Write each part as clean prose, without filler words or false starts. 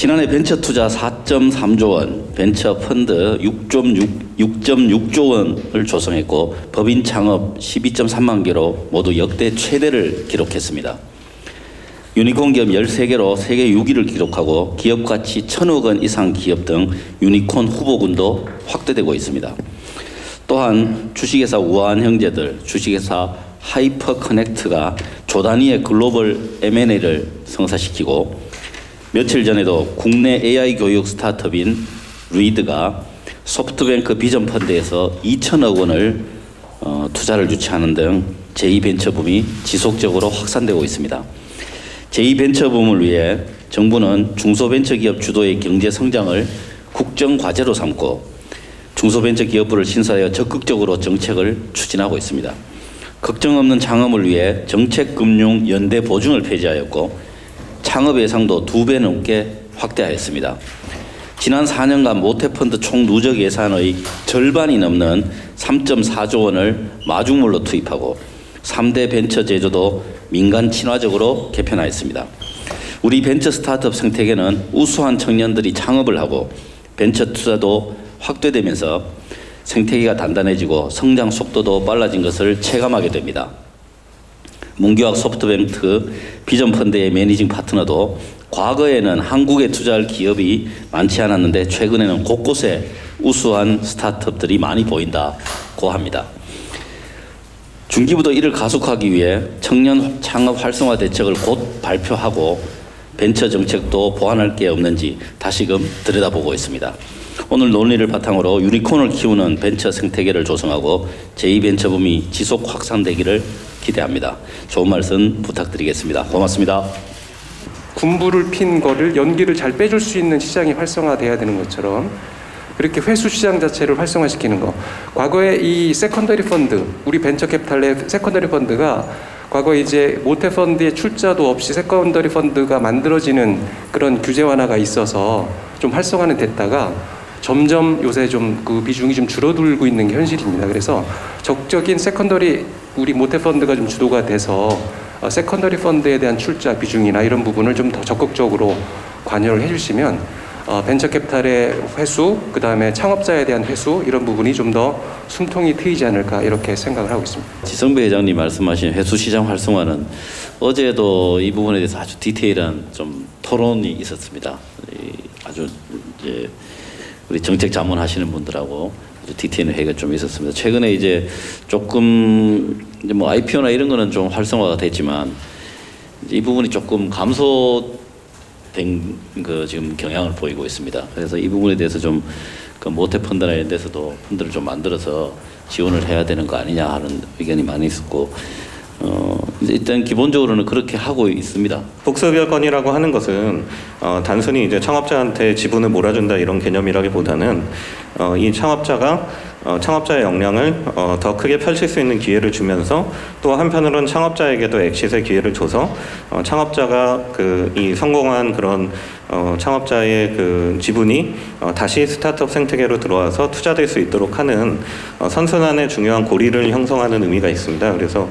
지난해 벤처 투자 4.3조 원, 벤처 펀드 6.6조 원을 조성했고 법인 창업 12.3만 개로 모두 역대 최대를 기록했습니다. 유니콘 기업 13개로 세계 6위를 기록하고 기업 가치 1,000억 원 이상 기업 등 유니콘 후보군도 확대되고 있습니다. 또한 주식회사 우아한 형제들, 주식회사 하이퍼 커넥트가 조 단위의 글로벌 M&A를 성사시키고 며칠 전에도 국내 AI 교육 스타트업인 리드가 소프트뱅크 비전 펀드에서 2천억 원을 투자를 유치하는 등 제2벤처붐이 지속적으로 확산되고 있습니다. 제2벤처붐을 위해 정부는 중소벤처기업 주도의 경제 성장을 국정과제로 삼고 중소벤처기업부를 신설하여 적극적으로 정책을 추진하고 있습니다. 걱정 없는 창업을 위해 정책금융연대 보증을 폐지하였고 창업 예상도 2배 넘게 확대하였습니다. 지난 4년간 모태펀드 총 누적 예산의 절반이 넘는 3.4조 원을 마중물로 투입하고 3대 벤처 제조도 민간 친화적으로 개편하였습니다. 우리 벤처 스타트업 생태계는 우수한 청년들이 창업을 하고 벤처 투자도 확대되면서 생태계가 단단해지고 성장 속도도 빨라진 것을 체감하게 됩니다. 문교학 소프트뱅크 비전펀드의 매니징 파트너도 과거에는 한국에 투자할 기업이 많지 않았는데 최근에는 곳곳에 우수한 스타트업들이 많이 보인다고 합니다. 중기부도 이를 가속하기 위해 청년 창업 활성화 대책을 곧 발표하고 벤처 정책도 보완할 게 없는지 다시금 들여다보고 있습니다. 오늘 논의를 바탕으로 유니콘을 키우는 벤처 생태계를 조성하고 제2벤처붐이 지속 확산되기를 기대합니다. 좋은 말씀 부탁드리겠습니다. 고맙습니다. 군부를 핀 거를 연기를 잘 빼줄 수 있는 시장이 활성화돼야 되는 것처럼 그렇게 회수 시장 자체를 활성화시키는 거. 과거에 이 세컨더리 펀드, 우리 벤처 캐피탈의 세컨더리 펀드가 과거 이제 모태 펀드의 출자도 없이 세컨더리 펀드가 만들어지는 그런 규제 완화가 있어서 좀 활성화는 됐다가 점점 요새 좀 그 비중이 좀 줄어들고 있는 게 현실입니다. 그래서 적극적인 세컨더리 우리 모태 펀드가 좀 주도가 돼서 세컨더리 펀드에 대한 출자 비중이나 이런 부분을 좀 더 적극적으로 관여를 해주시면 벤처 캐피탈의 회수, 그 다음에 창업자에 대한 회수 이런 부분이 좀 더 숨통이 트이지 않을까 이렇게 생각을 하고 있습니다. 지성배 회장님 말씀하신 회수 시장 활성화는 어제도 이 부분에 대해서 아주 디테일한 좀 토론이 있었습니다. 아주 이제 우리 정책 자문하시는 분들하고 아주 디테일한 회의가 좀 있었습니다. 최근에 이제 조금 이제 뭐 IPO나 이런 거는 좀 활성화가 됐지만 이 부분이 조금 감소된 그 지금 경향을 보이고 있습니다. 그래서 이 부분에 대해서 좀 그 모태 펀드나 이런 데서도 펀드를 좀 만들어서 지원을 해야 되는 거 아니냐 하는 의견이 많이 있었고 일단 기본적으로는 그렇게 하고 있습니다. 복서비어건이라고 하는 것은 단순히 이제 창업자한테 지분을 몰아준다 이런 개념이라기보다는 이 창업자의 역량을 더 크게 펼칠 수 있는 기회를 주면서 또 한편으로는 창업자에게도 엑싯의 기회를 줘서 창업자가 이 성공한 그런 창업자의 그 지분이 다시 스타트업 생태계로 들어와서 투자될 수 있도록 하는 선순환의 중요한 고리를 형성하는 의미가 있습니다. 그래서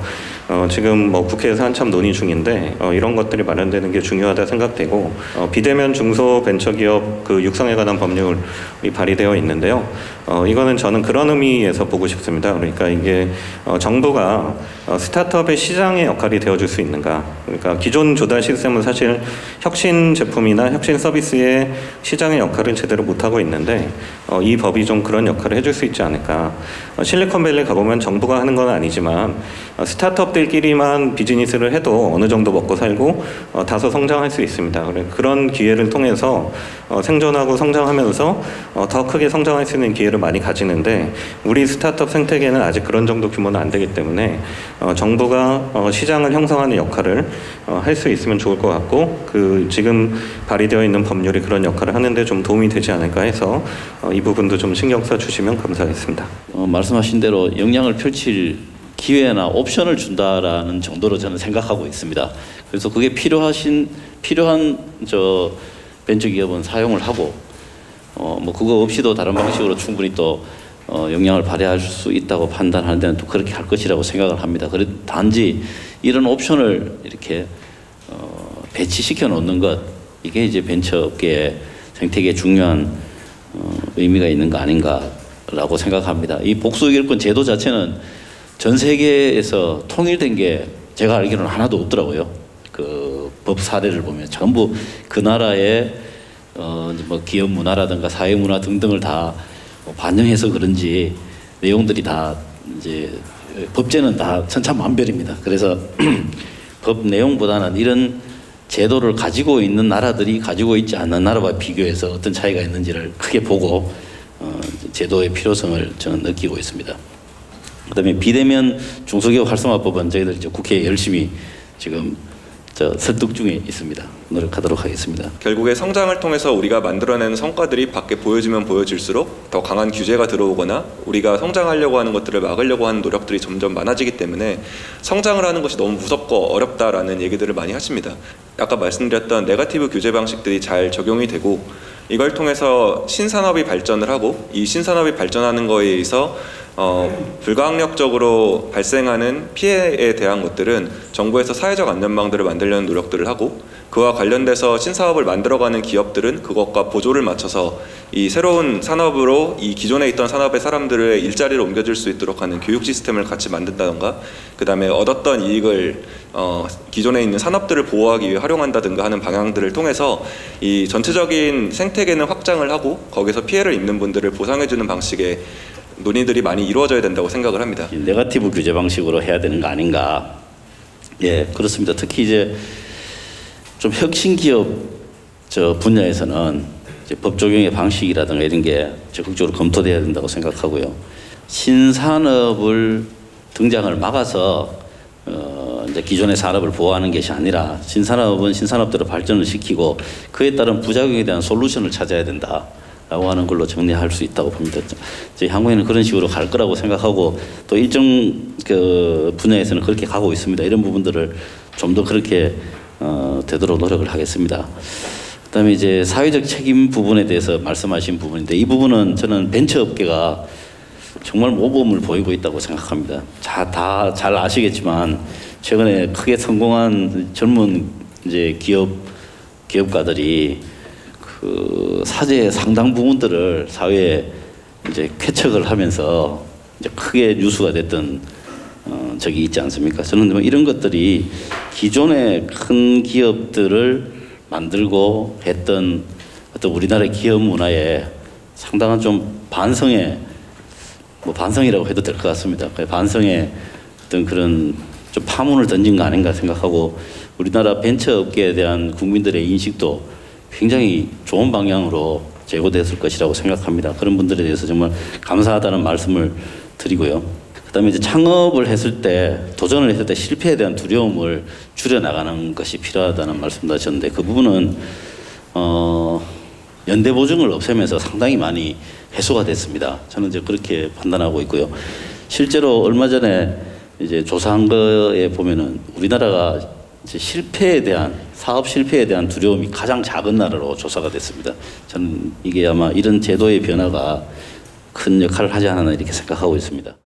지금 뭐 국회에서 한참 논의 중인데 이런 것들이 마련되는 게 중요하다 생각되고 비대면 중소벤처기업 그 육성에 관한 법률이 발의되어 있는데요. 이거는 저는 그런 의미에서 보고 싶습니다. 그러니까 이게 정부가 스타트업의 시장의 역할이 되어줄 수 있는가. 그러니까 기존 조달 시스템은 사실 혁신 제품이나 혁신 서비스의 시장의 역할을 제대로 못하고 있는데 이 법이 좀 그런 역할을 해줄 수 있지 않을까. 실리콘밸리 가보면 정부가 하는 건 아니지만 스타트업들끼리만 비즈니스를 해도 어느 정도 먹고 살고 다소 성장할 수 있습니다. 그런 기회를 통해서 생존하고 성장하면서 더 크게 성장할 수 있는 기회를 많이 가지는데 우리 스타트업 생태계는 아직 그런 정도 규모는 안 되기 때문에 정부가 시장을 형성하는 역할을 할 수 있으면 좋을 것 같고 지금 발의되어 있는 법률이 그런 역할을 하는데 좀 도움이 되지 않을까 해서 이 부분도 좀 신경 써 주시면 감사하겠습니다. 말씀하신 대로 역량을 펼칠 기회나 옵션을 준다라는 정도로 저는 생각하고 있습니다. 그래서 그게 필요한 벤처기업은 사용을 하고 뭐 그거 없이도 다른 방식으로 충분히 또 역량을 발휘할 수 있다고 판단하는 데는 또 그렇게 할 것이라고 생각을 합니다. 그래도 단지 이런 옵션을 이렇게 배치시켜 놓는 것 이게 이제 벤처업계의 생태계에 중요한 의미가 있는 거 아닌가라고 생각합니다. 이 복수의결권 제도 자체는 전 세계에서 통일된 게 제가 알기로는 하나도 없더라고요. 그 법 사례를 보면 전부 그 나라의 뭐 기업 문화라든가 사회 문화 등등을 다 반영해서 그런지 내용들이 다 이제 법제는 다 천차만별입니다. 그래서 법 내용보다는 이런 제도를 가지고 있는 나라들이 가지고 있지 않는 나라와 비교해서 어떤 차이가 있는지를 크게 보고 제도의 필요성을 저는 느끼고 있습니다. 그다음에 비대면 중소기업 활성화법은 저희들 이제 국회에 열심히 지금 설득 중에 있습니다. 노력하도록 하겠습니다. 결국에 성장을 통해서 우리가 만들어내는 성과들이 밖에 보여지면 보여질수록 더 강한 규제가 들어오거나 우리가 성장하려고 하는 것들을 막으려고 하는 노력들이 점점 많아지기 때문에 성장을 하는 것이 너무 무섭고 어렵다라는 얘기들을 많이 하십니다. 아까 말씀드렸던 네거티브 규제 방식들이 잘 적용이 되고 이걸 통해서 신산업이 발전을 하고 이 신산업이 발전하는 거에 의해서 불가항력적으로 발생하는 피해에 대한 것들은 정부에서 사회적 안전망들을 만들려는 노력들을 하고 그와 관련돼서 신사업을 만들어가는 기업들은 그것과 보조를 맞춰서 이 새로운 산업으로 이 기존에 있던 산업의 사람들을 일자리로 옮겨줄 수 있도록 하는 교육 시스템을 같이 만든다던가 그 다음에 얻었던 이익을 기존에 있는 산업들을 보호하기 위해 활용한다든가 하는 방향들을 통해서 이 전체적인 생태계는 확장을 하고 거기서 피해를 입는 분들을 보상해주는 방식의 논의들이 많이 이루어져야 된다고 생각을 합니다. 네거티브 규제 방식으로 해야 되는 거 아닌가? 예, 그렇습니다. 특히 이제 좀 혁신 기업 분야에서는 이제 법 적용의 방식이라든가 이런 게 적극적으로 검토돼야 된다고 생각하고요. 신산업을 등장을 막아서 이제 기존의 산업을 보호하는 것이 아니라 신산업은 신산업대로 발전을 시키고 그에 따른 부작용에 대한 솔루션을 찾아야 된다. 라고 하는 걸로 정리할 수 있다고 봅니다. 향후에는 그런 식으로 갈 거라고 생각하고 또 일정 그 분야에서는 그렇게 가고 있습니다. 이런 부분들을 좀 더 그렇게 되도록 노력을 하겠습니다. 그다음에 이제 사회적 책임 부분에 대해서 말씀하신 부분인데 이 부분은 저는 벤처업계가 정말 모범을 보이고 있다고 생각합니다. 다 잘 아시겠지만 최근에 크게 성공한 젊은 이제 기업가들이 그 사제의 상당 부분들을 사회에 이제 쾌척을 하면서 이제 크게 뉴스가 됐던 적이 있지 않습니까? 저는 뭐 이런 것들이 기존의 큰 기업들을 만들고 했던 어떤 우리나라의 기업 문화에 상당한 좀 반성이라고 해도 될 것 같습니다. 반성의 어떤 그런 좀 파문을 던진 거 아닌가 생각하고 우리나라 벤처업계에 대한 국민들의 인식도 굉장히 좋은 방향으로 제고됐을 것이라고 생각합니다. 그런 분들에 대해서 정말 감사하다는 말씀을 드리고요. 그다음에 이제 창업을 했을 때 도전을 했을 때 실패에 대한 두려움을 줄여나가는 것이 필요하다는 말씀도 하셨는데 그 부분은 연대 보증을 없애면서 상당히 많이 해소가 됐습니다. 저는 이제 그렇게 판단하고 있고요. 실제로 얼마 전에 이제 조사한 거에 보면은 우리나라가 이제 사업 실패에 대한 두려움이 가장 작은 나라로 조사가 됐습니다. 저는 이게 아마 이런 제도의 변화가 큰 역할을 하지 않았나 이렇게 생각하고 있습니다.